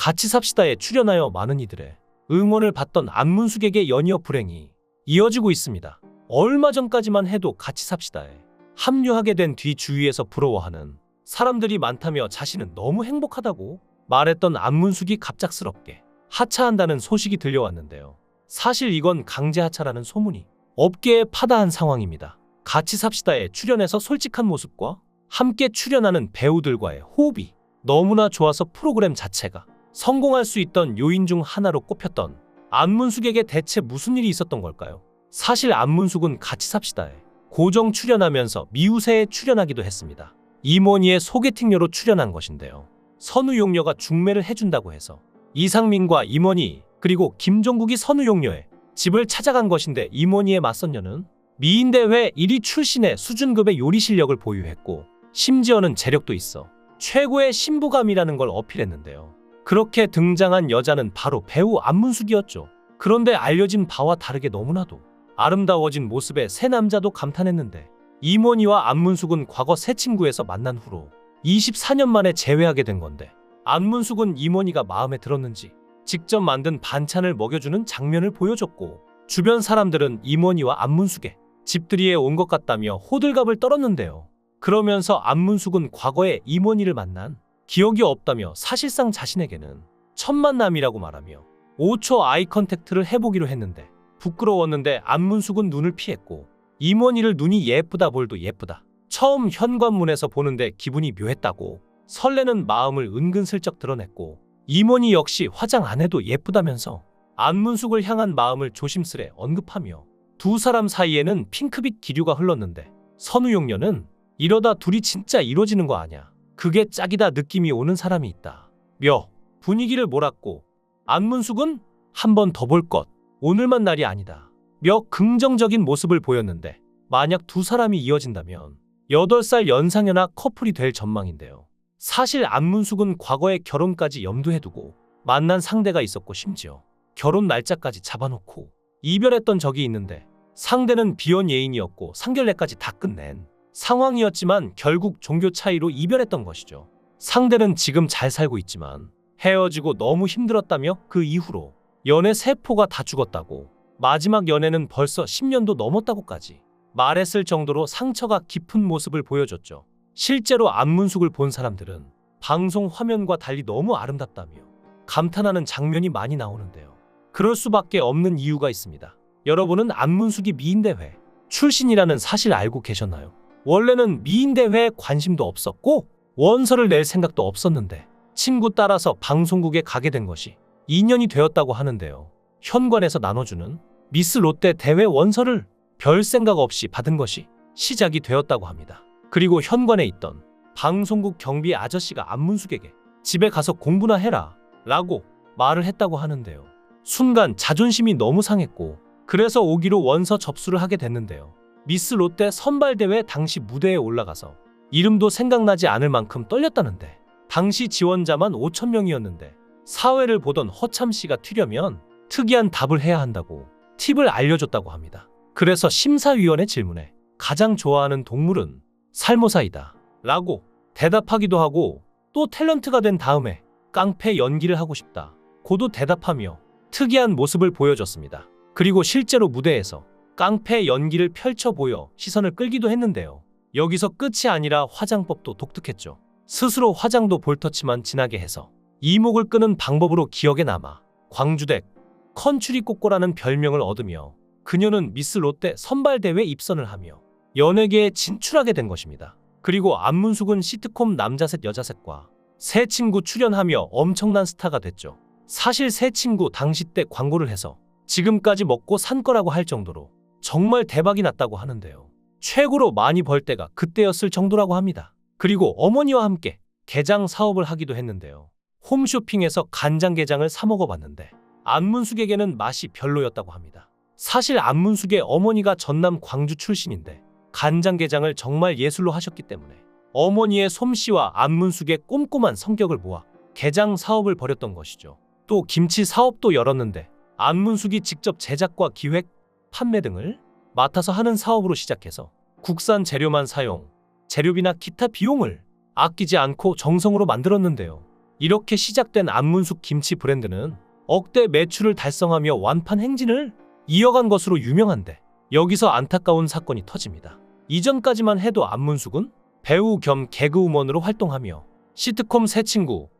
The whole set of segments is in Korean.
같이 삽시다에 출연하여 많은 이들의 응원을 받던 안문숙에게 연이어 불행이 이어지고 있습니다. 얼마 전까지만 해도 같이 삽시다에 합류하게 된 뒤 주위에서 부러워하는 사람들이 많다며 자신은 너무 행복하다고 말했던 안문숙이 갑작스럽게 하차한다는 소식이 들려왔는데요. 사실 이건 강제 하차라는 소문이 업계에 파다한 상황입니다. 같이 삽시다에 출연해서 솔직한 모습과 함께 출연하는 배우들과의 호흡이 너무나 좋아서 프로그램 자체가 성공할 수 있던 요인 중 하나로 꼽혔던 안문숙에게 대체 무슨 일이 있었던 걸까요? 사실 안문숙은 같이 삽시다에 고정 출연하면서 미우새에 출연하기도 했습니다. 이모니의 소개팅녀로 출연한 것인데요. 선우용녀가 중매를 해준다고 해서 이상민과 이모니 그리고 김종국이 선우용녀의 집을 찾아간 것인데, 이모니의 맞선녀는 미인대회 1위 출신의 수준급의 요리 실력을 보유했고 심지어는 재력도 있어 최고의 신부감이라는 걸 어필했는데요. 그렇게 등장한 여자는 바로 배우 안문숙이었죠. 그런데 알려진 바와 다르게 너무나도 아름다워진 모습에 새 남자도 감탄했는데, 이모니와 안문숙은 과거 새 친구에서 만난 후로 24년 만에 재회하게 된 건데, 안문숙은 이모니가 마음에 들었는지 직접 만든 반찬을 먹여주는 장면을 보여줬고, 주변 사람들은 이모니와 안문숙의 집들이에 온 것 같다며 호들갑을 떨었는데요. 그러면서 안문숙은 과거에 이모니를 만난 기억이 없다며 사실상 자신에게는 첫 만남이라고 말하며 5초 아이 컨택트를 해보기로 했는데 부끄러웠는데 안문숙은 눈을 피했고, 이모니를 눈이 예쁘다 볼도 예쁘다, 처음 현관문에서 보는데 기분이 묘했다고 설레는 마음을 은근슬쩍 드러냈고, 이모니 역시 화장 안 해도 예쁘다면서 안문숙을 향한 마음을 조심스레 언급하며 두 사람 사이에는 핑크빛 기류가 흘렀는데, 선우용녀는 이러다 둘이 진짜 이루어지는 거 아냐, 그게 짝이다 느낌이 오는 사람이 있다 며 분위기를 몰았고, 안문숙은 한 번 더 볼 것, 오늘만 날이 아니다 며 긍정적인 모습을 보였는데, 만약 두 사람이 이어진다면 8살 연상연하 커플이 될 전망인데요. 사실 안문숙은 과거에 결혼까지 염두에 두고 만난 상대가 있었고, 심지어 결혼 날짜까지 잡아놓고 이별했던 적이 있는데, 상대는 비혼 예인이었고 상견례까지 다 끝낸 상황이었지만 결국 종교 차이로 이별했던 것이죠. 상대는 지금 잘 살고 있지만 헤어지고 너무 힘들었다며 그 이후로 연애 세포가 다 죽었다고, 마지막 연애는 벌써 10년도 넘었다고까지 말했을 정도로 상처가 깊은 모습을 보여줬죠. 실제로 안문숙을 본 사람들은 방송 화면과 달리 너무 아름답다며 감탄하는 장면이 많이 나오는데요. 그럴 수밖에 없는 이유가 있습니다. 여러분은 안문숙이 미인대회 출신이라는 사실 알고 계셨나요? 원래는 미인대회에 관심도 없었고 원서를 낼 생각도 없었는데 친구 따라서 방송국에 가게 된 것이 인연이 되었다고 하는데요. 현관에서 나눠주는 미스 롯데 대회 원서를 별 생각 없이 받은 것이 시작이 되었다고 합니다. 그리고 현관에 있던 방송국 경비 아저씨가 안문숙에게 집에 가서 공부나 해라 라고 말을 했다고 하는데요. 순간 자존심이 너무 상했고, 그래서 오기로 원서 접수를 하게 됐는데요. 미스 롯데 선발대회 당시 무대에 올라가서 이름도 생각나지 않을 만큼 떨렸다는데, 당시 지원자만 5,000명이었는데 사회를 보던 허참 씨가 튀려면 특이한 답을 해야 한다고 팁을 알려줬다고 합니다. 그래서 심사위원의 질문에 가장 좋아하는 동물은 살모사이다 라고 대답하기도 하고, 또 탤런트가 된 다음에 깡패 연기를 하고 싶다 고도 대답하며 특이한 모습을 보여줬습니다. 그리고 실제로 무대에서 깡패 연기를 펼쳐 보여 시선을 끌기도 했는데요. 여기서 끝이 아니라 화장법도 독특했죠. 스스로 화장도 볼터치만 진하게 해서 이목을 끄는 방법으로 기억에 남아 광주댁 컨츄리 꼬꼬라는 별명을 얻으며 그녀는 미스 롯데 선발대회 입선을 하며 연예계에 진출하게 된 것입니다. 그리고 안문숙은 시트콤 남자셋 여자셋과 새 친구 출연하며 엄청난 스타가 됐죠. 사실 새 친구 당시 때 광고를 해서 지금까지 먹고 산 거라고 할 정도로 정말 대박이 났다고 하는데요. 최고로 많이 벌 때가 그때였을 정도라고 합니다. 그리고 어머니와 함께 게장 사업을 하기도 했는데요. 홈쇼핑에서 간장게장을 사 먹어봤는데 안문숙에게는 맛이 별로였다고 합니다. 사실 안문숙의 어머니가 전남 광주 출신인데 간장게장을 정말 예술로 하셨기 때문에 어머니의 솜씨와 안문숙의 꼼꼼한 성격을 모아 게장 사업을 벌였던 것이죠. 또 김치 사업도 열었는데 안문숙이 직접 제작과 기획, 판매 등을 맡아서 하는 사업으로 시작해서 국산 재료만 사용, 재료비나 기타 비용을 아끼지 않고 정성으로 만들었는데요. 이렇게 시작된 안문숙 김치 브랜드는 억대 매출을 달성하며 완판 행진을 이어간 것으로 유명한데 여기서 안타까운 사건이 터집니다. 이전까지만 해도 안문숙은 배우 겸 개그우먼으로 활동하며 시트콤 새 친구,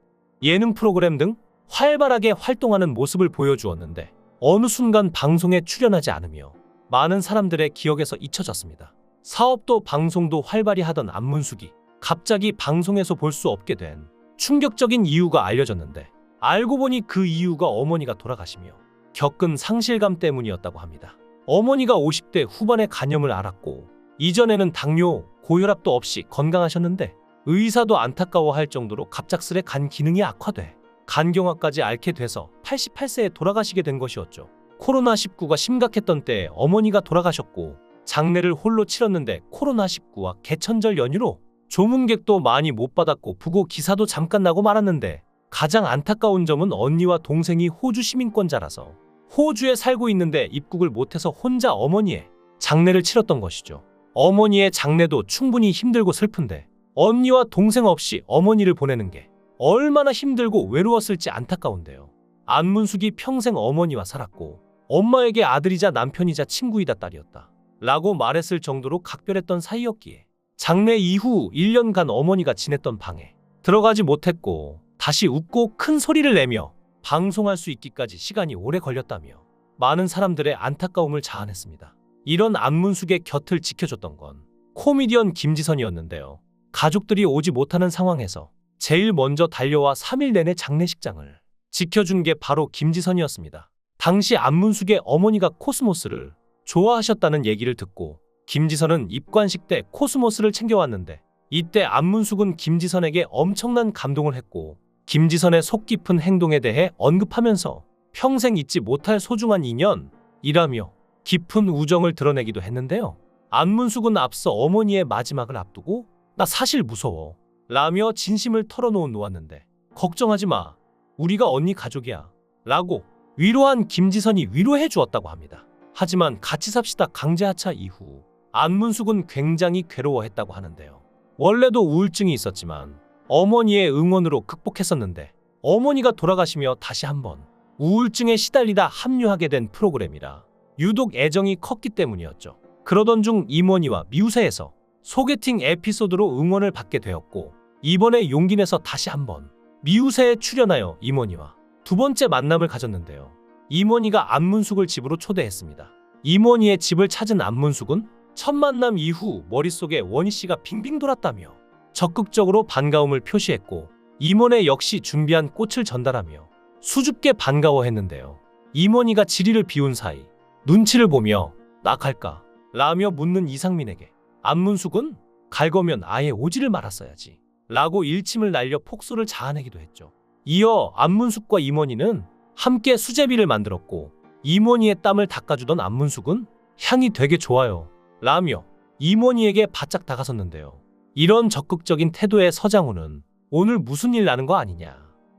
예능 프로그램 등 활발하게 활동하는 모습을 보여주었는데 어느 순간 방송에 출연하지 않으며 많은 사람들의 기억에서 잊혀졌습니다. 사업도 방송도 활발히 하던 안문숙이 갑자기 방송에서 볼 수 없게 된 충격적인 이유가 알려졌는데 알고 보니 그 이유가 어머니가 돌아가시며 겪은 상실감 때문이었다고 합니다. 어머니가 50대 후반에 간염을 앓았고 이전에는 당뇨, 고혈압도 없이 건강하셨는데 의사도 안타까워할 정도로 갑작스레 간 기능이 악화돼 간경화까지 앓게 돼서 88세에 돌아가시게 된 것이었죠. 코로나19가 심각했던 때에 어머니가 돌아가셨고 장례를 홀로 치렀는데 코로나19와 개천절 연휴로 조문객도 많이 못 받았고 부고 기사도 잠깐 나고 말았는데 가장 안타까운 점은 언니와 동생이 호주 시민권자라서 호주에 살고 있는데 입국을 못해서 혼자 어머니의 장례를 치렀던 것이죠. 어머니의 장례도 충분히 힘들고 슬픈데 언니와 동생 없이 어머니를 보내는 게 얼마나 힘들고 외로웠을지 안타까운데요. 안문숙이 평생 어머니와 살았고 엄마에게 아들이자 남편이자 친구이다 딸이었다 라고 말했을 정도로 각별했던 사이였기에 장례 이후 1년간 어머니가 지냈던 방에 들어가지 못했고 다시 웃고 큰 소리를 내며 방송할 수 있기까지 시간이 오래 걸렸다며 많은 사람들의 안타까움을 자아냈습니다. 이런 안문숙의 곁을 지켜줬던 건 코미디언 김지선이었는데요. 가족들이 오지 못하는 상황에서 제일 먼저 달려와 3일 내내 장례식장을 지켜준 게 바로 김지선이었습니다. 당시 안문숙의 어머니가 코스모스를 좋아하셨다는 얘기를 듣고 김지선은 입관식 때 코스모스를 챙겨왔는데 이때 안문숙은 김지선에게 엄청난 감동을 했고 김지선의 속 깊은 행동에 대해 언급하면서 평생 잊지 못할 소중한 인연이라며 깊은 우정을 드러내기도 했는데요. 안문숙은 앞서 어머니의 마지막을 앞두고 나 사실 무서워 라며 진심을 털어놓은 놓았는데 걱정하지 마 우리가 언니 가족이야 라고 위로한 김지선이 위로해 주었다고 합니다. 하지만 같이 삽시다 강제하차 이후 안문숙은 굉장히 괴로워했다고 하는데요. 원래도 우울증이 있었지만 어머니의 응원으로 극복했었는데 어머니가 돌아가시며 다시 한번 우울증에 시달리다 합류하게 된 프로그램이라 유독 애정이 컸기 때문이었죠. 그러던 중 임원희와 미우새에서 소개팅 에피소드로 응원을 받게 되었고 이번에 용기 내서 다시 한번 미우새에 출연하여 임원희와 두 번째 만남을 가졌는데요. 임원희가 안문숙을 집으로 초대했습니다. 임원희의 집을 찾은 안문숙은 첫 만남 이후 머릿속에 원희씨가 빙빙 돌았다며 적극적으로 반가움을 표시했고 임원애 역시 준비한 꽃을 전달하며 수줍게 반가워했는데요. 임원희가 지리를 비운 사이 눈치를 보며 나 갈까? 라며 묻는 이상민에게 안문숙은 갈 거면 아예 오지를 말았어야지 라고 일침을 날려 폭소를 자아내기도 했죠. 이어 안문숙과 임원희는 함께 수제비를 만들었고 임원희의 땀을 닦아주던 안문숙은 향이 되게 좋아요 라며 임원희에게 바짝 다가섰는데요. 이런 적극적인 태도의 서장훈은 오늘 무슨 일 나는 거 아니냐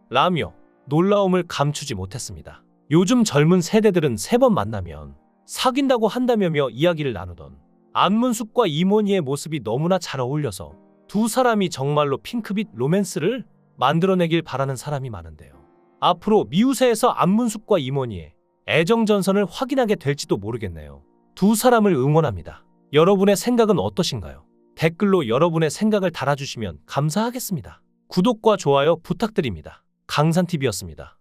라며 놀라움을 감추지 못했습니다. 요즘 젊은 세대들은 3번 만나면 사귄다고 한다며 이야기를 나누던 안문숙과 임원희의 모습이 너무나 잘 어울려서 두 사람이 정말로 핑크빛 로맨스를 만들어내길 바라는 사람이 많은데요. 앞으로 미우새에서 안문숙과 임원희의 애정전선을 확인하게 될지도 모르겠네요. 두 사람을 응원합니다. 여러분의 생각은 어떠신가요? 댓글로 여러분의 생각을 달아주시면 감사하겠습니다. 구독과 좋아요 부탁드립니다. 강산TV였습니다.